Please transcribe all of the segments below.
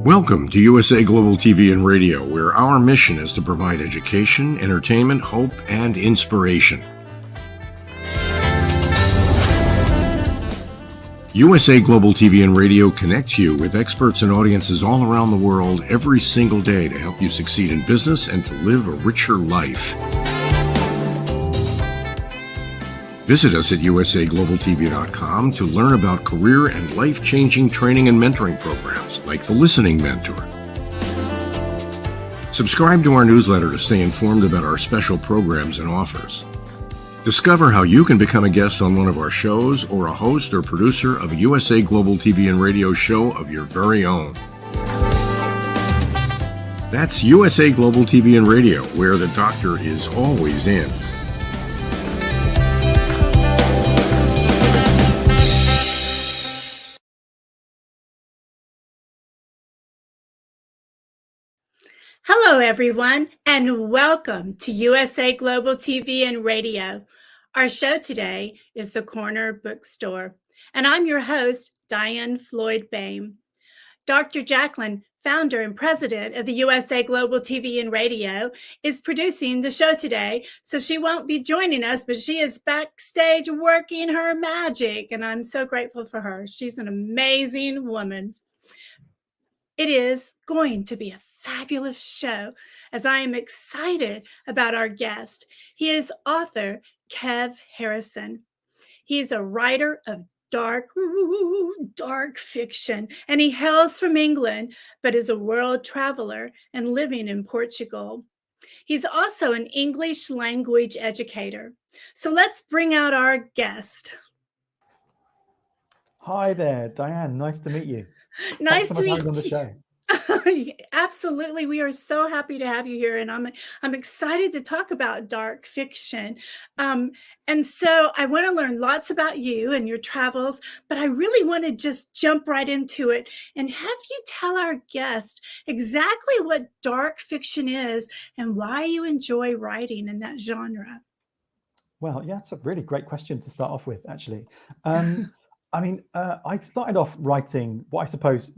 Welcome to USA Global TV and Radio, where our mission is to provide education, entertainment, hope, and inspiration. USA Global TV and Radio connects you with experts and audiences all around the world every single day to help you succeed in business and to live a richer life. Visit us at usaglobaltv.com to learn about career and life-changing training and mentoring programs like the Listening Mentor. Subscribe to our newsletter to stay informed about our special programs and offers. Discover how you can become a guest on one of our shows or a host or producer of a USA Global TV and Radio show of your very own. That's USA Global TV and Radio, where the doctor is always in. Hello, everyone, and welcome to USA Global TV and Radio. Our show today is The Corner Bookstore, and I'm your host, DIANN FLOYD BOEHM. Dr. Jacalyn, founder and president of the USA Global TV and Radio, is producing the show today, so she won't be joining us, but she is backstage working her magic, and I'm so grateful for her. She's an amazing woman. It is going to be a fabulous show, as I am excited about our guest. He is author Kev Harrison. He is a writer of dark fiction, and he hails from England, but is a world traveler and living in Portugal. He's also an English language educator. So let's bring out our guest. Hi there, Diane. Nice to meet you. Nice to meet you. On the show. Absolutely. We are so happy to have you here, and I'm excited to talk about dark fiction. And so I want to learn lots about you and your travels, but I really want to just jump right into it and have you tell our guest exactly what dark fiction is and why you enjoy writing in that genre. Well, yeah, it's a really great question to start off with, actually. I started off writing what I suppose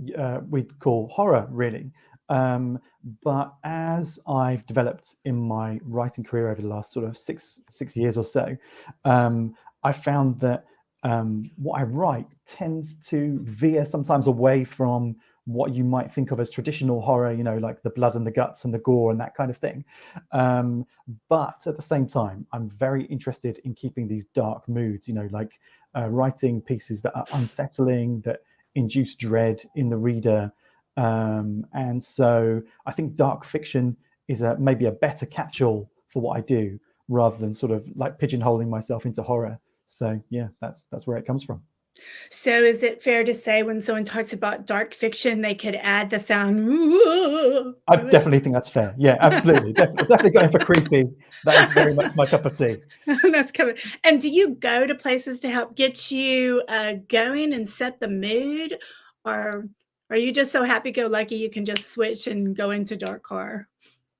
we'd call horror, really. But as I've developed in my writing career over the last sort of six years or so, I found that what I write tends to veer sometimes away from what you might think of as traditional horror, you know, like the blood and the guts and the gore and that kind of thing. But at the same time, I'm very interested in keeping these dark moods, you know, like writing pieces that are unsettling, that induce dread in the reader. And so I think dark fiction is maybe a better catch-all for what I do, rather than sort of like pigeonholing myself into horror. So yeah, that's where it comes from. So is it fair to say when someone talks about dark fiction, they could add the sound? I definitely think that's fair. Yeah, absolutely. definitely going for creepy. That is very much my cup of tea. That's coming. And do you go to places to help get you going and set the mood? Or are you just so happy-go-lucky you can just switch and go into dark horror?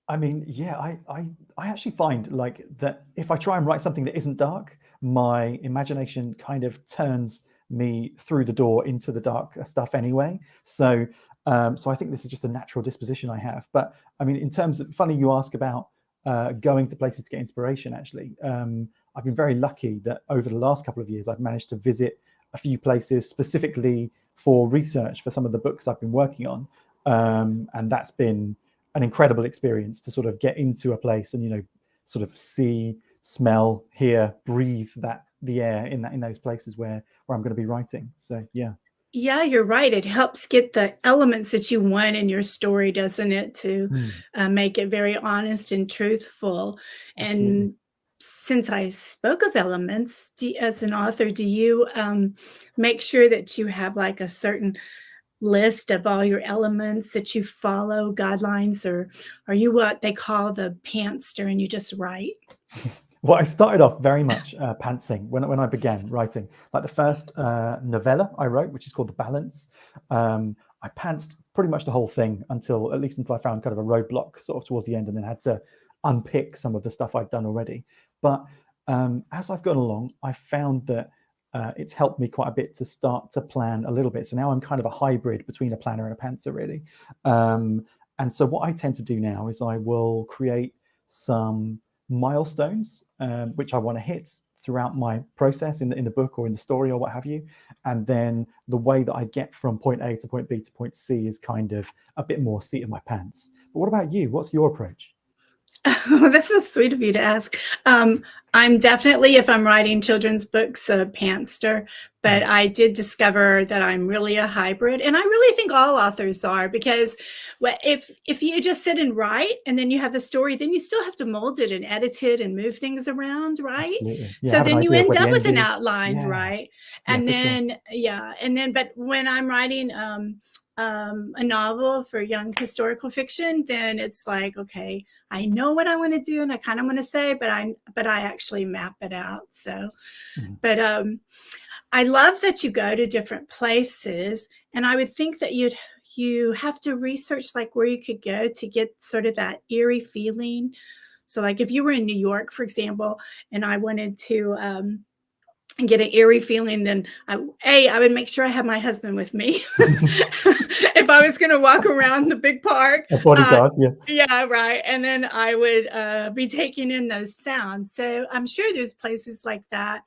I mean, yeah, I actually find like that if I try and write something that isn't dark, my imagination kind of turns me through the door into the dark stuff anyway. So I think this is just a natural disposition I have. But I mean, in terms of, funny you ask about going to places to get inspiration, actually. I've been very lucky that over the last couple of years, I've managed to visit a few places specifically for research for some of the books I've been working on. And that's been an incredible experience to sort of get into a place and, you know, sort of see, smell, hear, breathe the air in those places where I'm going to be writing. So yeah. Yeah, you're right. It helps get the elements that you want in your story, doesn't it, to make it very honest and truthful. Absolutely. And since I spoke of elements, as an author, do you make sure that you have like a certain list of all your elements that you follow, guidelines, or are you what they call the pantster and you just write? Well, I started off very much pantsing when I began writing. Like the first novella I wrote, which is called The Balance, I pantsed pretty much the whole thing until I found kind of a roadblock sort of towards the end, and then had to unpick some of the stuff I'd done already. But as I've gone along, I found that it's helped me quite a bit to start to plan a little bit. So now I'm kind of a hybrid between a planner and a pantser, really. And so what I tend to do now is I will create some milestones, which I want to hit throughout my process in the book or in the story or what have you. And then the way that I get from point A to point B to point C is kind of a bit more seat of my pants. But what about you? What's your approach? Oh, that's so sweet of you to ask. I'm definitely, if I'm writing children's books, a pantster, but I did discover that I'm really a hybrid, and I really think all authors are, because if you just sit and write and then you have the story, then you still have to mold it and edit it and move things around, right? Absolutely. Yeah, so then you end up with an is. outline, Yeah. right? Yeah, And for sure. then, but when I'm writing a novel for young historical fiction, then it's like, okay, I know what I want to do and I kind of want to say, but I actually map it out. So, but I love that you go to different places, and I would think that you have to research like where you could go to get sort of that eerie feeling. So like if you were in New York, for example, and I wanted to and get an eerie feeling, then I would make sure I had my husband with me. If I was going to walk around the big park. A bodyguard, yeah. Yeah, right. And then I would be taking in those sounds. So I'm sure there's places like that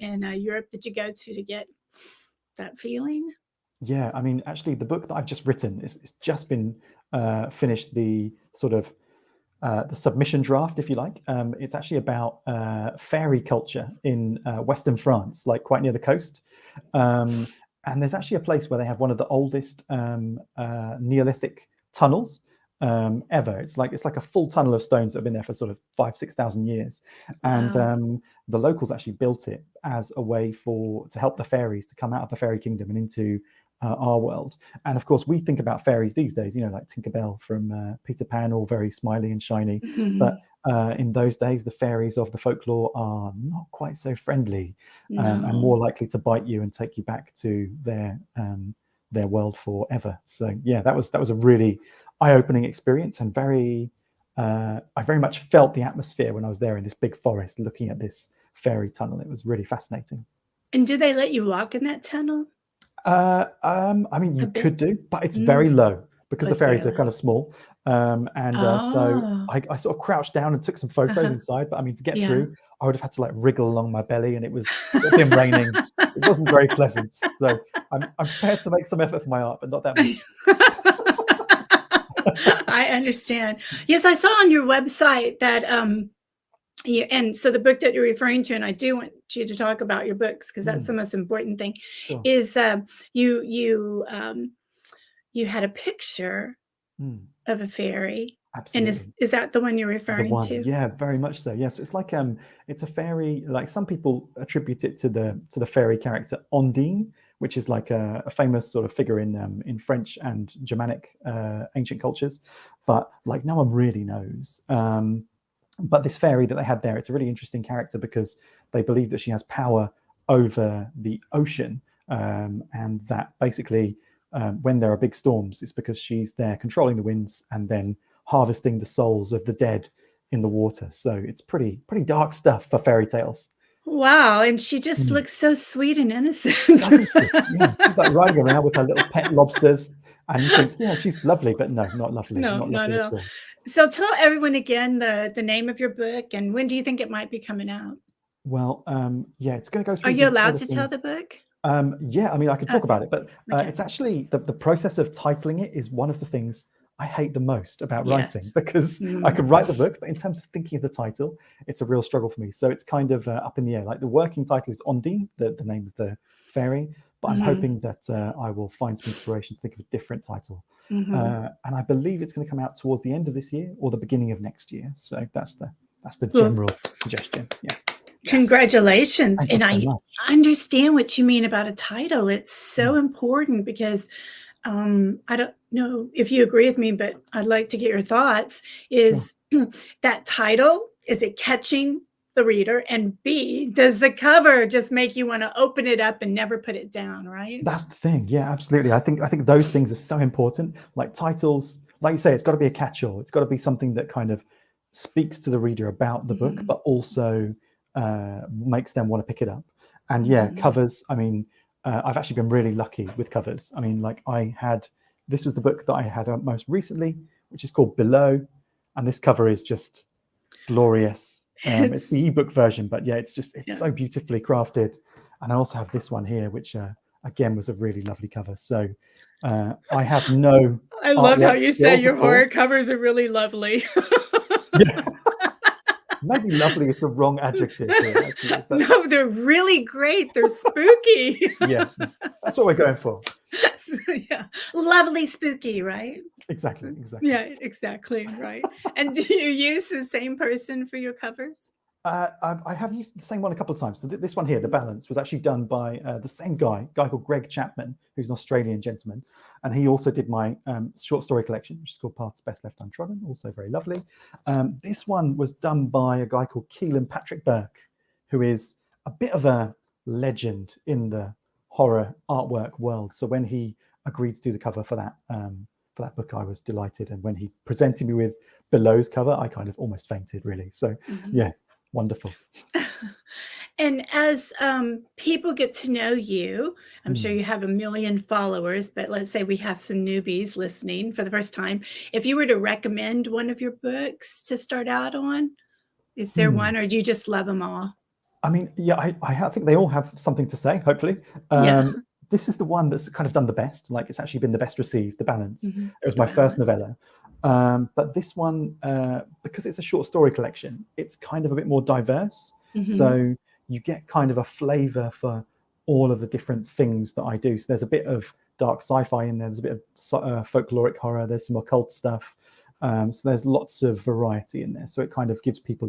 in Europe that you go to get that feeling. Yeah, I mean, actually, the book that I've just written it's just been finished, the sort of the submission draft, if you like. It's actually about fairy culture in Western France, like quite near the coast. And there's actually a place where they have one of the oldest Neolithic tunnels ever. It's like a full tunnel of stones that have been there for sort of 5,000-6,000 years. And Wow. the locals actually built it as a way to help the fairies to come out of the fairy kingdom and into our world. And of course, we think about fairies these days, like Tinkerbell from Peter Pan, all very smiley and shiny. But in those days, the fairies of the folklore are not quite so friendly, and more likely to bite you and take you back to their world forever. So yeah, that was a really eye-opening experience, and I very much felt the atmosphere when I was there in this big forest looking at this fairy tunnel. It was really fascinating. And do they let you walk in that tunnel? I mean, you could do, but it's very low because the fairies are kind of small. So I sort of crouched down and took some photos inside. But I mean, to get through, I would have had to like wriggle along my belly, and it was been raining. It wasn't very pleasant. So I'm prepared to make some effort for my art, but not that much. I understand. Yes, I saw on your website that and so the book that you're referring to, and I do want you to talk about your books because that's the most important thing, is you had a picture of a fairy. Absolutely. And is that the one you're referring to? Yeah, very much so. Yes, it's like it's a fairy. Like some people attribute it to the fairy character Ondine, which is like a famous sort of figure in French and Germanic ancient cultures, but like no one really knows. But this fairy that they had there, it's a really interesting character because they believe that she has power over the ocean, and that basically when there are big storms, it's because she's there controlling the winds and then harvesting the souls of the dead in the water. So it's pretty dark stuff for fairy tales. Wow, and she just looks so sweet and innocent. Yeah, she's like riding around with her little pet lobsters, and you think, yeah, she's lovely, but no, not lovely. No, not not lovely at all. So tell everyone again the name of your book, and when do you think it might be coming out? Well, yeah, it's going to go through. Are you allowed to tell the book? Yeah, I mean, I can talk about it, but it's actually the process of titling it is one of the things I hate the most about writing, because I could write the book, but in terms of thinking of the title, it's a real struggle for me. So it's kind of up in the air. Like the working title is Ondine, the name of the fairy, but I'm hoping that I will find some inspiration to think of a different title. And I believe it's going to come out towards the end of this year or the beginning of next year. So that's the general suggestion. Yeah. Congratulations. Thank and you I so much. understand what you mean about a title. It's so important because I don't know if you agree with me, but I'd like to get your thoughts. Is that title, is it catching the reader? And B, does the cover just make you want to open it up and never put it down, right? That's the thing. Yeah, absolutely. I think those things are so important. Like titles, like you say, it's got to be a catch-all. It's got to be something that kind of speaks to the reader about the book, but also makes them want to pick it up. And yeah, covers. I mean, I've actually been really lucky with covers. I mean, like this was the book that I had most recently, which is called Below, and this cover is just glorious. It's the ebook version, but yeah, it's so beautifully crafted. And I also have this one here, which again was a really lovely cover. So I have no. I love how you say your horror covers are really lovely. Yeah. Maybe lovely is the wrong adjective here, actually, but... No, they're really great. They're spooky. Yeah, that's what we're going for. Yeah, lovely spooky, right? Exactly. Yeah, exactly, right. And do you use the same person for your covers? I have used the same one a couple of times. So this one here, The Balance, was actually done by the same guy called Greg Chapman, who's an Australian gentleman. And he also did my short story collection, which is called Path's Best Left Untrodden, also very lovely. This one was done by a guy called Keelan Patrick Burke, who is a bit of a legend in the horror artwork world. So when he agreed to do the cover for that book, I was delighted. And when he presented me with Below's cover, I kind of almost fainted, really. So yeah. Wonderful. And as people get to know you, I'm sure you have 1 million followers, but let's say we have some newbies listening for the first time. If you were to recommend one of your books to start out on, is there one, or do you just love them all? I mean, yeah, I think they all have something to say, hopefully. This is the one that's kind of done the best. Like, it's actually been the best received, The Balance. It was my first novella. But this one, because it's a short story collection, it's kind of a bit more diverse. So you get kind of a flavor for all of the different things that I do. So there's a bit of dark sci-fi in there. There's a bit of folkloric horror. There's some occult stuff. So there's lots of variety in there. So it kind of gives people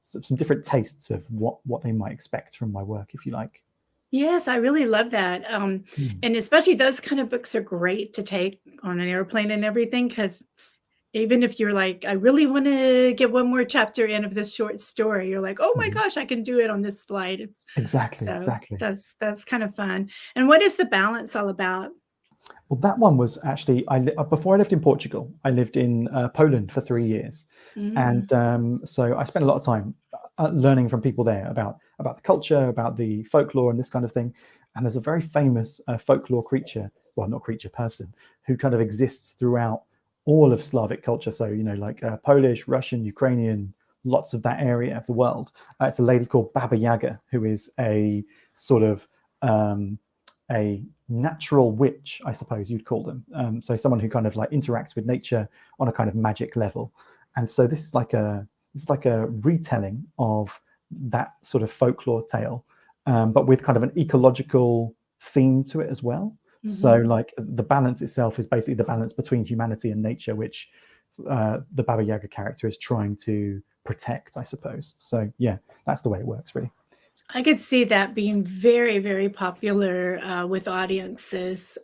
some different tastes of what they might expect from my work, if you like. Yes, I really love that. And especially those kind of books are great to take on an airplane and everything, because even if you're like, I really want to get one more chapter in of this short story, you're like, oh my gosh, I can do it on this flight. It's exactly. That's kind of fun. And what is The Balance all about? Well, that one was actually, before I lived in Portugal, I lived in Poland for 3 years. And so I spent a lot of time learning from people there about the culture, about the folklore and this kind of thing. And there's a very famous folklore person who kind of exists throughout all of Slavic culture. So, like Polish, Russian, Ukrainian, lots of that area of the world. It's a lady called Baba Yaga, who is a sort of a natural witch, I suppose you'd call them. So someone who kind of like interacts with nature on a kind of magic level. And so this is like a retelling of that sort of folklore tale, but with kind of an ecological theme to it as well. So like the balance itself is basically the balance between humanity and nature, which the Baba Yaga character is trying to protect, I suppose. So yeah, that's the way it works, really. I could see that being very, very popular with audiences,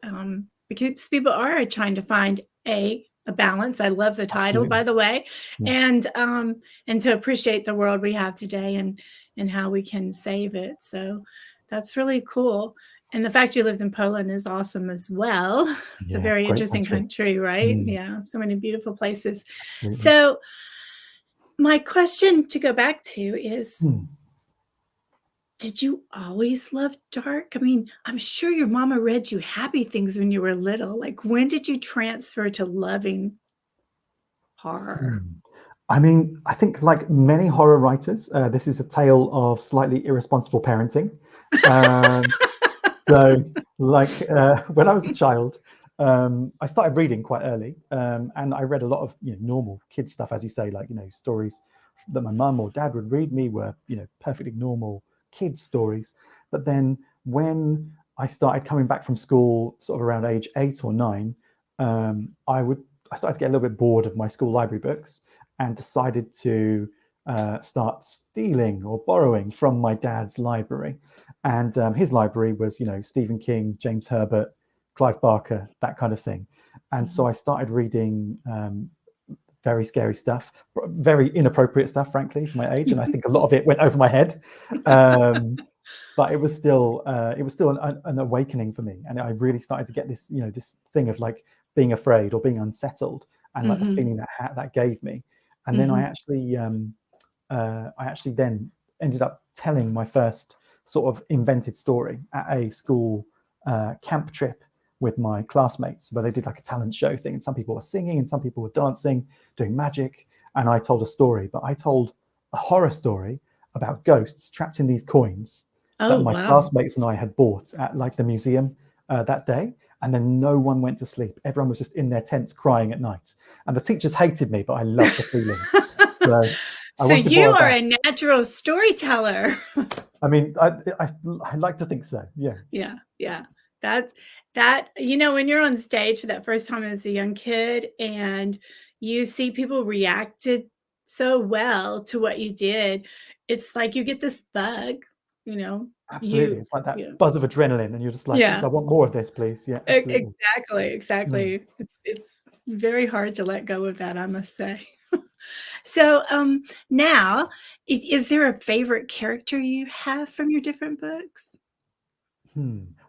because people are trying to find a balance. I love the title, by the way, and to appreciate the world we have today and how we can save it. So that's really cool. And the fact you lived in Poland is awesome as well. It's a very interesting country, right? Yeah, so many beautiful places. Absolutely. So my question to go back to is, did you always love dark? I mean, I'm sure your mama read you happy things when you were little. Like, when did you transfer to loving horror? I mean, I think like many horror writers, this is a tale of slightly irresponsible parenting. So like when I was a child, I started reading quite early, and I read a lot of normal kid stuff, as you say, like stories that my mum or dad would read me were perfectly normal kids stories. But then when I started coming back from school, sort of around age 8 or 9, I started to get a little bit bored of my school library books and decided to start stealing or borrowing from my dad's library. And his library was, Stephen King, James Herbert, Clive Barker, that kind of thing. And so I started reading very scary stuff, very inappropriate stuff, frankly, for my age. And I think a lot of it went over my head. But it was still an awakening for me. And I really started to get this, this thing of like being afraid or being unsettled, and like the feeling that gave me. And then I actually then ended up telling my first sort of invented story at a school camp trip with my classmates, where they did like a talent show thing, and some people were singing and some people were dancing, doing magic, and I told a story. But I told a horror story about ghosts trapped in these coins that my classmates and I had bought at like the museum that day. And then no one went to sleep. Everyone was just in their tents crying at night. And the teachers hated me, but I loved the feeling. So you are a natural storyteller. I mean, I like to think so. Yeah. Yeah. That, you know, when you're on stage for that first time as a young kid and you see people reacted so well to what you did, it's like you get this bug, you know. Absolutely. It's like that buzz of adrenaline, and you're just like, yes, I want more of this, please. Yeah, absolutely. Exactly. It's very hard to let go of that, I must say. So now, is there a favorite character you have from your different books?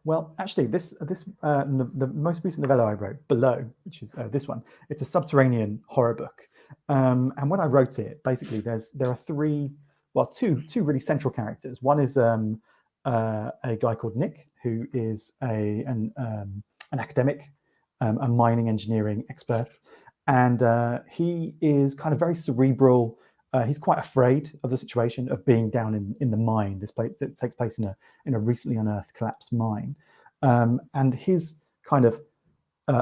Well, actually, the most recent novella I wrote, Below, which is this one, it's a subterranean horror book. And when I wrote it, basically, there are two really central characters. One is a guy called Nick, who is an academic, a mining engineering expert, and he is kind of very cerebral. He's quite afraid of the situation of being down in the mine. This place, it takes place in a recently unearthed collapsed mine, and his kind of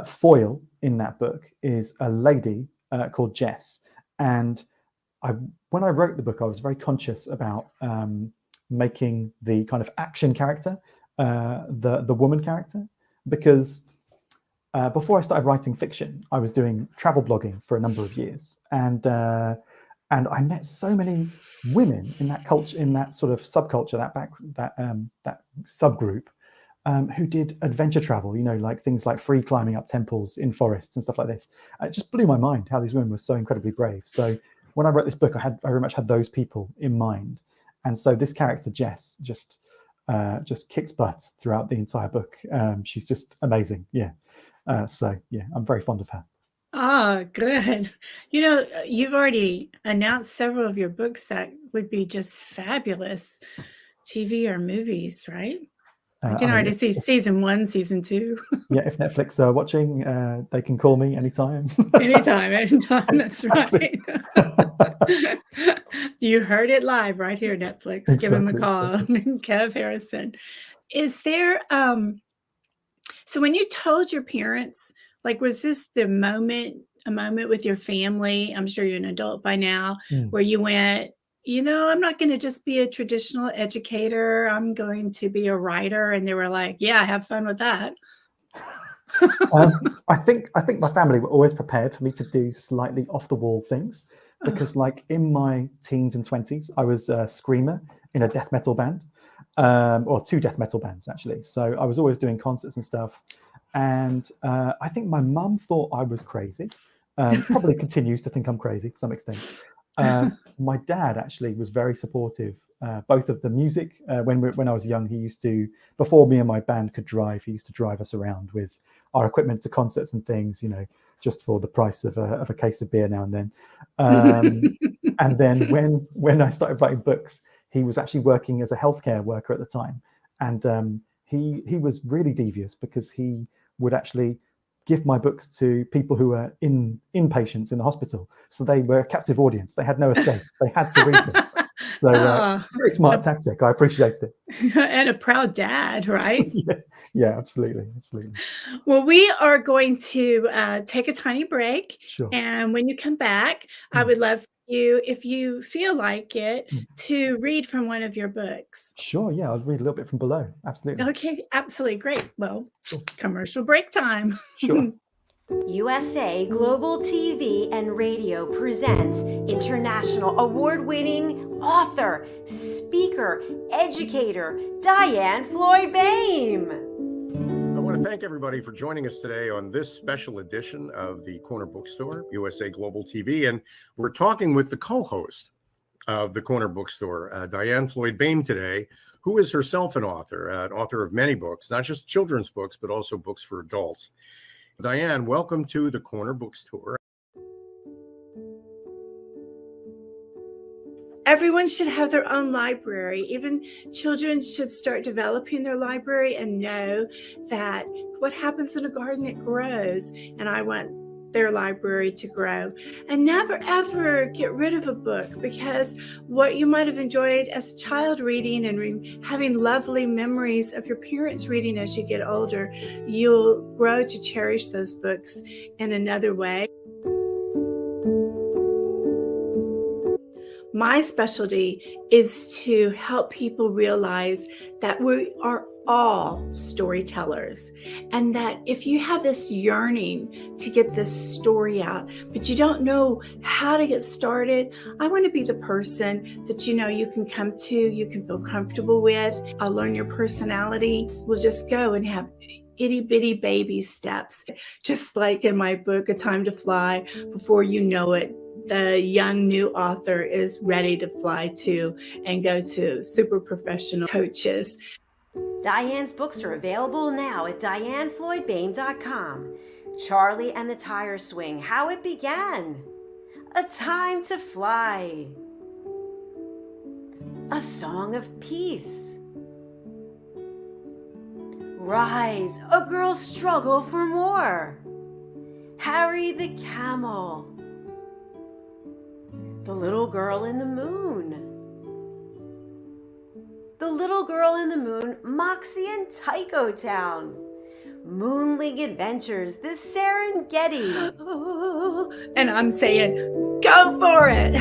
foil in that book is a lady called Jess. And when I wrote the book, I was very conscious about making the kind of action character the woman character, because before I started writing fiction, I was doing travel blogging for a number of years, and I met so many women in that culture, in that sort of subculture, that subgroup, who did adventure travel. You know, like things like free climbing up temples in forests and stuff like this. It just blew my mind how these women were so incredibly brave. So when I wrote this book, I very much had those people in mind, and so this character Jess just kicks butt throughout the entire book. She's just amazing. Yeah. So yeah, I'm very fond of her. Oh, good. You know, you've already announced several of your books that would be just fabulous TV or movies, right? I can already see season 1, season 2. Yeah, if Netflix are watching, they can call me anytime. anytime. That's right. You heard it live right here, Netflix. Exactly, give him a call. Exactly. Kev Harrison. Is there, so when you told your parents, like, was this a moment with your family? I'm sure you're an adult by now, where you went, you know, I'm not going to just be a traditional educator. I'm going to be a writer. And they were like, yeah, have fun with that. I think my family were always prepared for me to do slightly off the wall things, because like in my teens and 20s, I was a screamer in a death metal band, or 2 death metal bands, actually. So I was always doing concerts and stuff. And I think my mum thought I was crazy, probably continues to think I'm crazy to some extent. My dad actually was very supportive, both of the music. When I was young, he used to, before me and my band could drive, he used to drive us around with our equipment to concerts and things, you know, just for the price of a case of beer now and then. And then when I started writing books, he was actually working as a healthcare worker at the time. And he was really devious, because he would actually give my books to people who were inpatients in the hospital. So they were a captive audience. They had no escape. They had to read them. So it's a very smart tactic. I appreciated it. And a proud dad, right? Yeah, absolutely. Well, we are going to take a tiny break. Sure. And when you come back, I would love you, if you feel like it, to read from one of your books. Sure, yeah, I'll read a little bit from Below. Absolutely. Okay, absolutely. Great. Well, commercial break time. Sure. USA Global TV and Radio presents international award-winning author, speaker, educator, DIANN BOEHM. I want to thank everybody for joining us today on this special edition of the Corner Bookstore, USA Global TV. And we're talking with the co-host of the Corner Bookstore, DIANN BOEHM today, who is herself an author of many books, not just children's books, but also books for adults. DIANN, welcome to the Corner Bookstore. Everyone should have their own library. Even children should start developing their library and know that what happens in a garden, it grows. And I want their library to grow. And never ever get rid of a book, because what you might have enjoyed as a child reading and having lovely memories of your parents reading as you get older, you'll grow to cherish those books in another way. My specialty is to help people realize that we are all storytellers, and that if you have this yearning to get this story out, but you don't know how to get started, I want to be the person that you can come to, you can feel comfortable with. I'll learn your personality. We'll just go and have itty bitty baby steps, just like in my book, A Time to Fly. Before you know it, the young new author is ready to fly to and go to super professional coaches. DIANN's books are available now at DIANNFLOYDBOEHM.com. Charlie and the Tire Swing, How It Began. A Time to Fly. A Song of Peace. Rise, a Girl's Struggle for More. Harry the Camel. The Little Girl in the Moon. The Little Girl in the Moon, Moxie and Tycho Town. Moon League Adventures, The Serengeti. And I'm saying, go for it.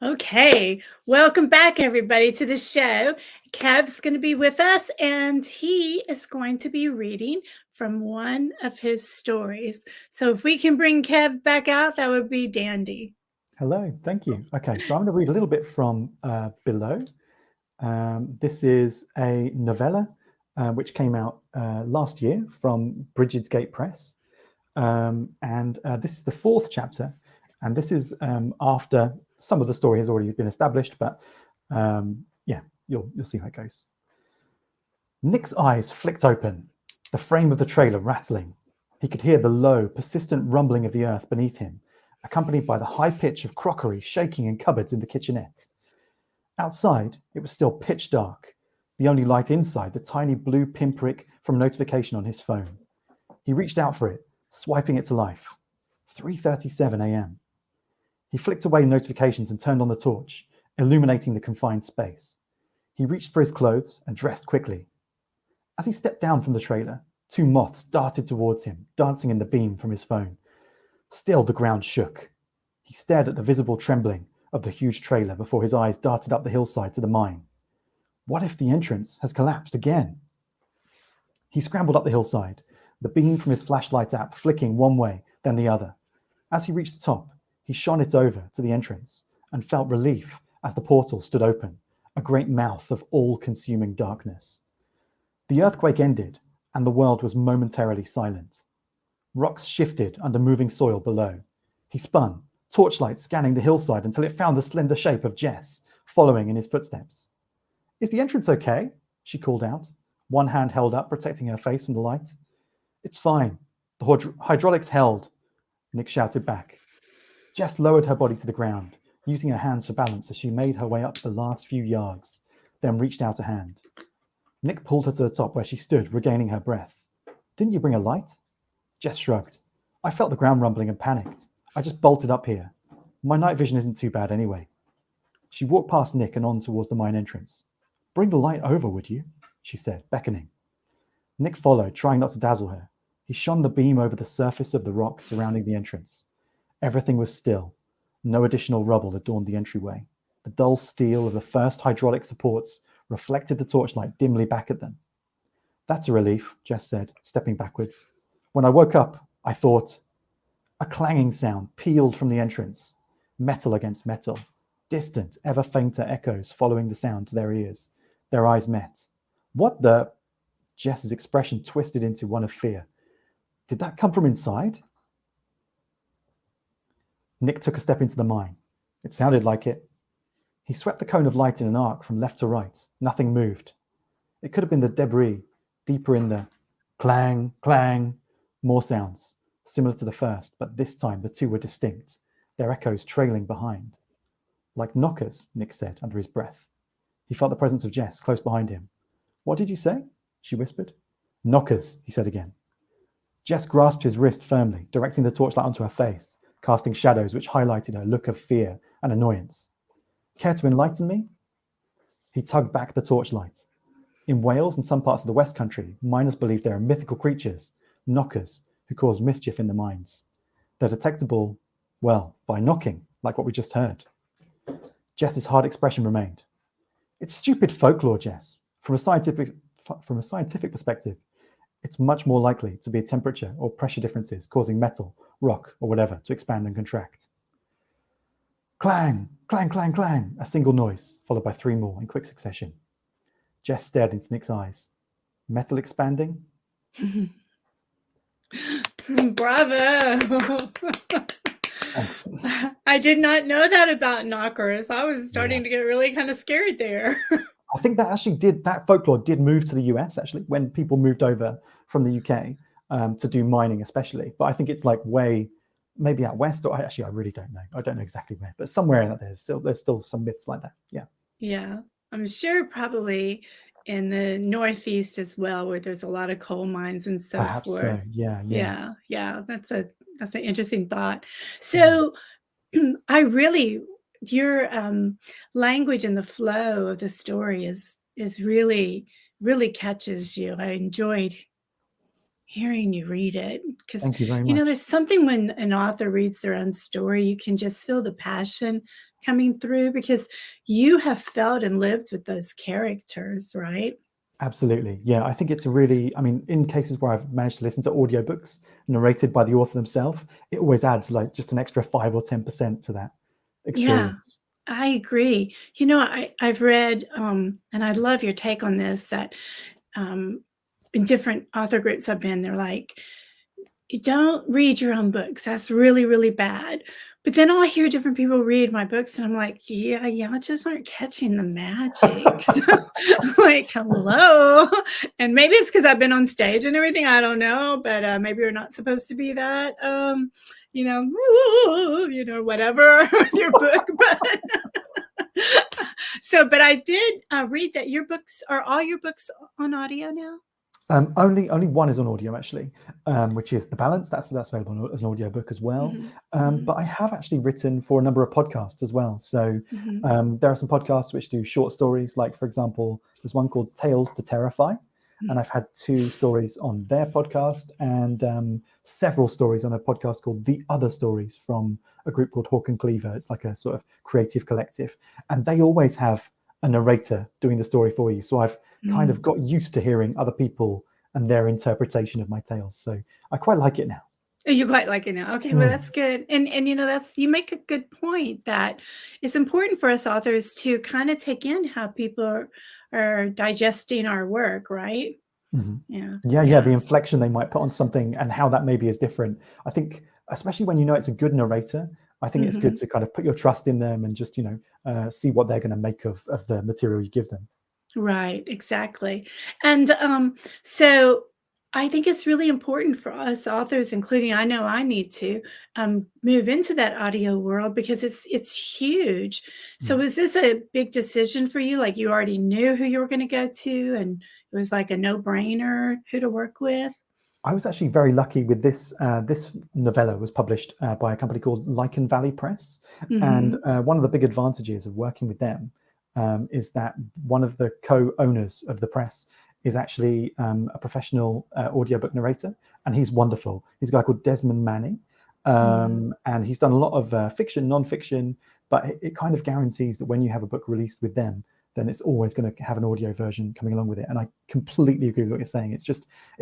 Okay, welcome back, everybody, to the show. Kev's going to be with us, and he is going to be reading from one of his stories. So if we can bring Kev back out, that would be dandy. Hello, thank you. Okay, so I'm going to read a little bit from below. This is a novella which came out last year from Brigids Gate Press. And this is the 4th chapter. And this is after some of the story has already been established, but yeah, you'll see how it goes. Nick's eyes flicked open, the frame of the trailer rattling. He could hear the low, persistent rumbling of the earth beneath him, accompanied by the high pitch of crockery shaking in cupboards in the kitchenette. Outside, it was still pitch dark, the only light inside the tiny blue pinprick from notification on his phone. He reached out for it, swiping it to life. 3:37 a.m. He flicked away notifications and turned on the torch, illuminating the confined space. He reached for his clothes and dressed quickly. As he stepped down from the trailer, 2 moths darted towards him, dancing in the beam from his phone. Still, the ground shook. He stared at the visible trembling of the huge trailer before his eyes darted up the hillside to the mine. What if the entrance has collapsed again? He scrambled up the hillside, the beam from his flashlight app flicking one way, then the other. As he reached the top, he shone it over to the entrance and felt relief as the portal stood open, a great mouth of all-consuming darkness. The earthquake ended, and the world was momentarily silent. Rocks shifted under moving soil below. He spun, torchlight scanning the hillside until it found the slender shape of Jess, following in his footsteps. "Is the entrance okay?" she called out, one hand held up, protecting her face from the light. "It's fine. The hydraulics held," Nick shouted back. Jess lowered her body to the ground, using her hands for balance as she made her way up the last few yards, then reached out a hand. Nick pulled her to the top where she stood, regaining her breath. "Didn't you bring a light?" Jess shrugged. "I felt the ground rumbling and panicked. I just bolted up here. My night vision isn't too bad anyway." She walked past Nick and on towards the mine entrance. "Bring the light over, would you?" she said, beckoning. Nick followed, trying not to dazzle her. He shone the beam over the surface of the rock surrounding the entrance. Everything was still. No additional rubble adorned the entryway. The dull steel of the first hydraulic supports reflected the torchlight dimly back at them. "That's a relief," Jess said, stepping backwards. "When I woke up, I thought..." A clanging sound pealed from the entrance, metal against metal, distant, ever fainter echoes following the sound to their ears. Their eyes met. "What the..." Jess's expression twisted into one of fear. "Did that come from inside?" Nick took a step into the mine. It sounded like it. He swept the cone of light in an arc from left to right. Nothing moved. It could have been the debris deeper in the clang, clang, more sounds, similar to the first, but this time the two were distinct, their echoes trailing behind. Like knockers, Nick said under his breath. He felt the presence of Jess close behind him. What did you say? She whispered. Knockers, he said again. Jess grasped his wrist firmly, directing the torchlight onto her face, casting shadows which highlighted her look of fear and annoyance. Care to enlighten me? He tugged back the torchlight. In Wales and some parts of the West Country, miners believe there are mythical creatures, knockers, who cause mischief in the mines. They're detectable, well, by knocking, like what we just heard. Jess's hard expression remained. It's stupid folklore, Jess. From a scientific perspective, it's much more likely to be temperature or pressure differences causing metal, rock, or whatever to expand and contract. Clang, clang, clang, clang, a single noise, followed by three more in quick succession. Jess stared into Nick's eyes. Metal expanding? Bravo. Thanks. I did not know that about knockers. I was starting to get really kind of scared there. I think that folklore did move to the US actually when people moved over from the UK to do mining especially. But I think it's like way maybe out west, or I really don't know. I don't know exactly where, but somewhere in that there's still some myths like that. Yeah. Yeah, I'm sure probably in the Northeast as well, where there's a lot of coal mines and so Perhaps forth. so. Yeah. Yeah. That's an interesting thought. So your language and the flow of the story is really, really catches you. I enjoyed hearing you read it because, Thank you very much. there's something when an author reads their own story, you can just feel the passion coming through because you have felt and lived with those characters, right? Absolutely. Yeah, I think it's in cases where I've managed to listen to audiobooks narrated by the author themselves, it always adds like just an extra 5 or 10% to that experience. Yeah, I agree. I've read, and I love your take on this, that in different author groups I've been, they're like, you don't read your own books. That's really, really bad. But then I'll hear different people read my books and I'm like, yeah, y'all just aren't catching the magic. So I'm like, hello. And maybe it's because I've been on stage and everything. I don't know. But maybe we're not supposed to be that, whatever with your book. But I did read that all your books on audio now? Only one is on audio actually, which is The Balance. That's available as an audio book as well. But I have actually written for a number of podcasts as well. So there are some podcasts which do short stories. Like for example, there's one called Tales to Terrify, and I've had 2 stories on their podcast and several stories on a podcast called The Other Stories from a group called Hawk and Cleaver. It's like a sort of creative collective, and they always have a narrator doing the story for you. So I've kind of got used to hearing other people and their interpretation of my tales. So I quite like it now. You quite like it now. Okay, well, that's good. And you make a good point that it's important for us authors to kind of take in how people are digesting our work, right? Yeah. The inflection they might put on something and how that maybe is different. I think, especially when it's a good narrator, I think it's good to kind of put your trust in them and just, see what they're going to make of the material you give them. Right, exactly. And so I think it's really important for us authors, including I know I need to move into that audio world because it's huge. So was this a big decision for you? Like you already knew who you were going to go to and it was like a no-brainer who to work with? I was actually very lucky with this. This novella was published by a company called Lycan Valley Press. And one of the big advantages of working with them is that one of the co-owners of the press is actually a professional audiobook narrator, and he's wonderful. He's a guy called Desmond Manning, and he's done a lot of fiction, non-fiction, but it kind of guarantees that when you have a book released with them, then it's always going to have an audio version coming along with it. And I completely agree with what you're saying. It's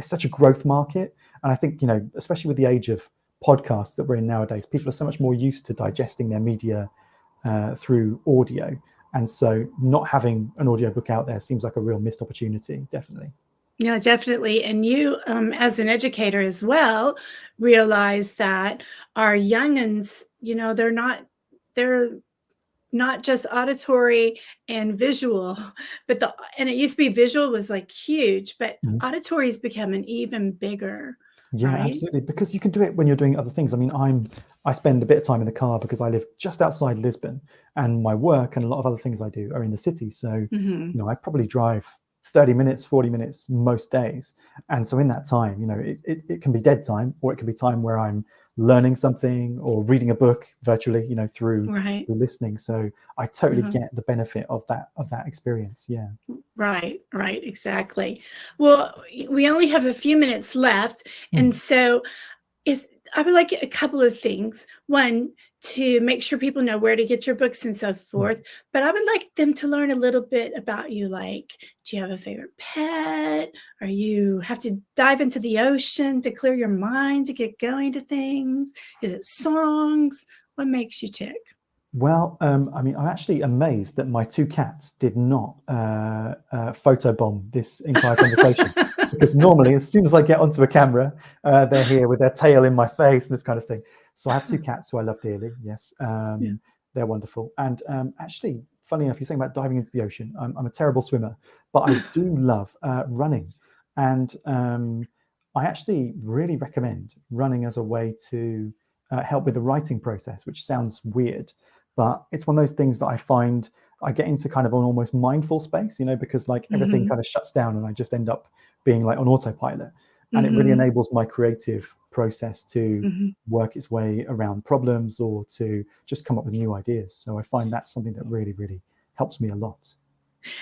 such a growth market. And I think, especially with the age of podcasts that we're in nowadays, people are so much more used to digesting their media through audio. And so not having an audiobook out there seems like a real missed opportunity, definitely. Yeah, definitely. And you, as an educator as well, realize that our youngins, they're not just auditory and visual, but and it used to be visual was like huge, but auditory is becoming even bigger. Yeah, right? absolutely. Because you can do it when you're doing other things. I mean, I spend a bit of time in the car because I live just outside Lisbon, and my work and a lot of other things I do are in the city. So, you know, I probably drive 30 minutes, 40 minutes most days. And so in that time, you know, it can be dead time, or it can be time where I'm learning something or reading a book virtually, you know, through listening. So I totally get the benefit of that experience. Yeah. Right, exactly. Well, we only have a few minutes left. And so I would like a couple of things. One, to make sure people know where to get your books and so forth. But I would like them to learn a little bit about you. Like, do you have a favorite pet? Or you have to dive into the ocean to clear your mind to get going to things? Is it songs? What makes you tick? Well, I mean, I'm actually amazed that my two cats did not photobomb this entire conversation. Because normally, as soon as I get onto a camera, they're here with their tail in my face and this kind of thing. So I have two cats who I love dearly. Yes, they're wonderful. And actually, funny enough, you're saying about diving into the ocean. I'm a terrible swimmer, but I do love running. And I actually really recommend running as a way to help with the writing process, which sounds weird. But it's one of those things that I find I get into kind of an almost mindful space, you know, because like everything kind of shuts down and I just end up being like on autopilot. And it really enables my creative process to work its way around problems or to just come up with new ideas. So I find that's something that really, really helps me a lot.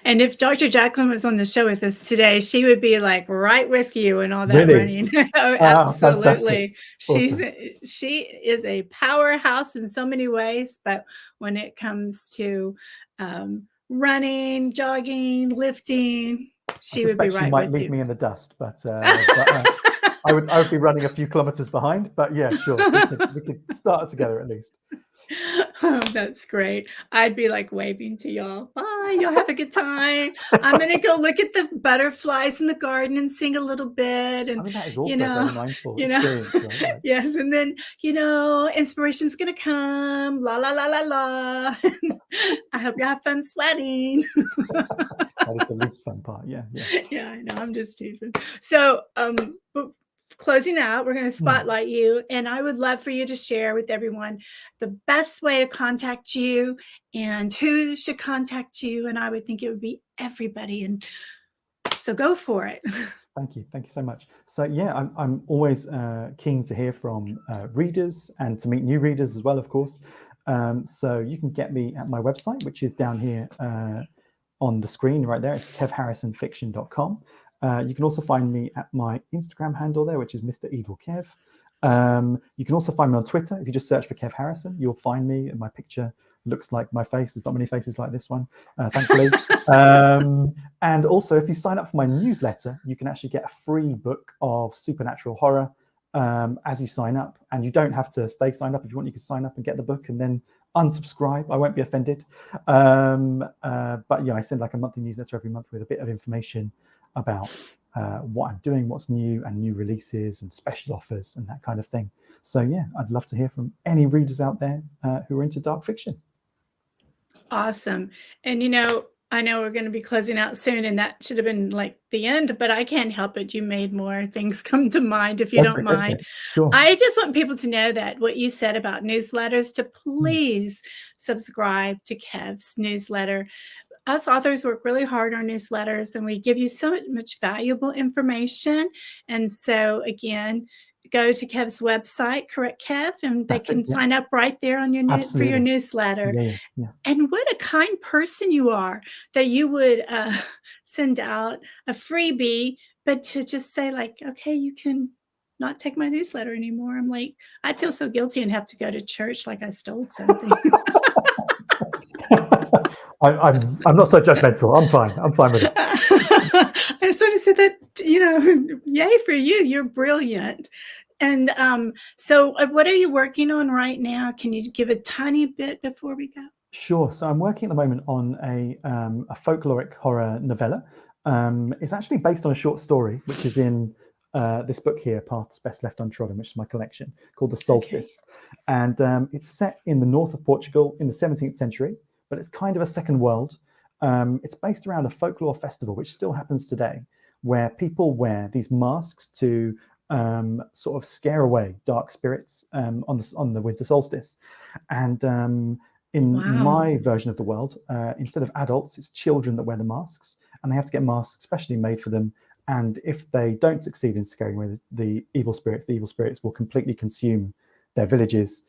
And if Dr. Jacalyn was on the show with us today, she would be like right with you and all that running. Oh, absolutely. Awesome. She is a powerhouse in so many ways, but when it comes to running, jogging, lifting, she would be right. She might leave me in the dust, but I would be running a few kilometers behind. But yeah, sure, we could start together at least. Oh, that's great. I'd be like waving to y'all. Bye. Y'all have a good time. I'm going to go look at the butterflies in the garden and sing a little bit. And, I mean, that is also a very mindful experience, right? Yeah. Yes. And then, you know, inspiration's going to come. La, la, la, la, la. I hope you have fun sweating. That is the least fun part. Yeah. Yeah, I know. I'm just teasing. So, closing out, we're going to spotlight you, and I would love for you to share with everyone the best way to contact you and who should contact you. And I would think it would be everybody. And so go for it. Thank you so much. So yeah, I'm always keen to hear from readers and to meet new readers as well, of course. So you can get me at my website, which is down here on the screen right there. It's kevharrisonfiction.com. You can also find me at my Instagram handle there, which is Mr. Evil Kev. You can also find me on Twitter. If you just search for Kev Harrison, you'll find me, and my picture looks like my face. There's not many faces like this one, thankfully. And also, if you sign up for my newsletter, you can actually get a free book of supernatural horror as you sign up. And you don't have to stay signed up. If you want, you can sign up and get the book and then unsubscribe. I won't be offended. But yeah, I send like a monthly newsletter every month with a bit of information about what I'm doing, what's new, and new releases and special offers and that kind of thing. So yeah, I'd love to hear from any readers out there who are into dark fiction. Awesome. And you know, I know we're going to be closing out soon, and that should have been like the end, but I can't help it. You made more things come to mind, if you don't mind. Sure. I just want people to know that what you said about newsletters, to please subscribe to Kev's newsletter. Us authors work really hard on newsletters, and we give you so much valuable information. And so again, go to Kev's website, correct, Kev? And they can sign up right there on your for your newsletter. Yeah. And what a kind person you are that you would send out a freebie, but to just say like, okay, you can not take my newsletter anymore. I'm like, I'd feel so guilty and have to go to church like I stole something. I'm not so judgmental. I'm fine with it. I just want to say that, you know, yay for you. You're brilliant. And so what are you working on right now? Can you give a tiny bit before we go? Sure. So I'm working at the moment on a folkloric horror novella. It's actually based on a short story, which is in this book here, Paths Best Left Untrodden, which is my collection, called The Solstice. Okay. And it's set in the north of Portugal in the 17th century. but it's kind of a second world. It's based around a folklore festival, which still happens today, where people wear these masks to sort of scare away dark spirits on the winter solstice. And in my version of the world, instead of adults, it's children that wear the masks, and they have to get masks specially made for them. And if they don't succeed in scaring away the evil spirits will completely consume their villages,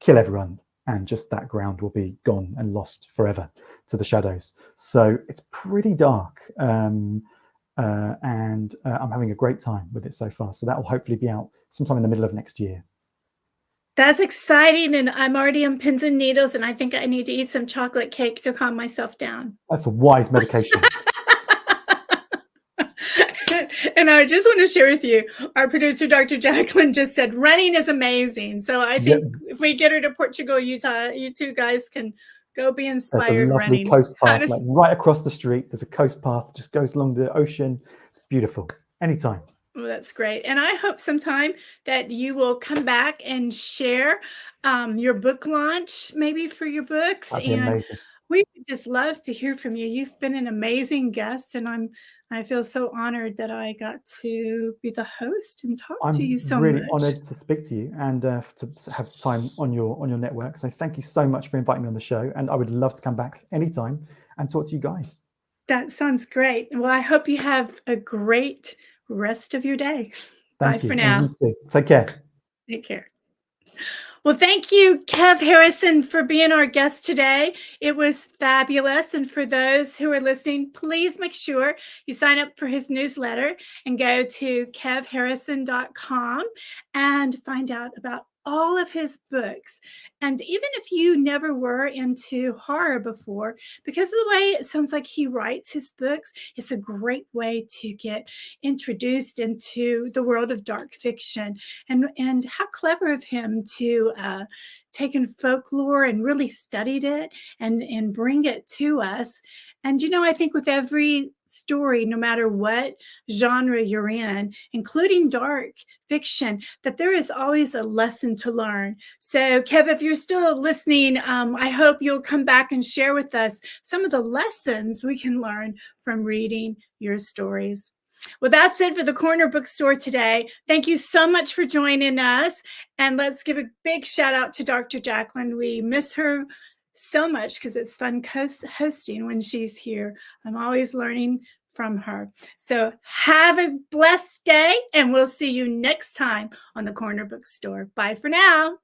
kill everyone, and just that ground will be gone and lost forever to the shadows. So it's pretty dark, and I'm having a great time with it so far. So that will hopefully be out sometime in the middle of next year. That's exciting, and I'm already on pins and needles, and I think I need to eat some chocolate cake to calm myself down. That's a wise medication. And I just want to share with you, our producer, Dr. Jacalyn, just said running is amazing. So I think if we get her to Portugal, Utah, you two guys can go be inspired. There's a lovely running. coast path, like right across the street. There's a coast path, just goes along the ocean. It's beautiful. Anytime. Well, that's great. And I hope sometime that you will come back and share your book launch, maybe for your books. That'd be amazing. We would just love to hear from you. You've been an amazing guest, and I feel so honored that I got to be the host and talk to you so much. I'm really honored to speak to you and to have time on your network. So thank you so much for inviting me on the show, and I would love to come back anytime and talk to you guys. That sounds great. Well, I hope you have a great rest of your day. Thank you. Bye for now. And you too. Take care. Take care. Well, thank you, Kev Harrison, for being our guest today. It was fabulous. And for those who are listening, please make sure you sign up for his newsletter and go to kevharrison.com and find out about all of his books. And even if you never were into horror before, because of the way it sounds like he writes his books, it's a great way to get introduced into the world of dark fiction. And how clever of him to taken folklore and really studied it and bring it to us. And, you know, I think with every story, no matter what genre you're in, including dark fiction, that there is always a lesson to learn. So, Kev, if you're still listening, I hope you'll come back and share with us some of the lessons we can learn from reading your stories. Well, that's it for the Corner Bookstore today. Thank you so much for joining us. And let's give a big shout out to Dr. Jacalyn. We miss her so much because it's fun hosting when she's here. I'm always learning from her. So have a blessed day, and we'll see you next time on the Corner Bookstore. Bye for now.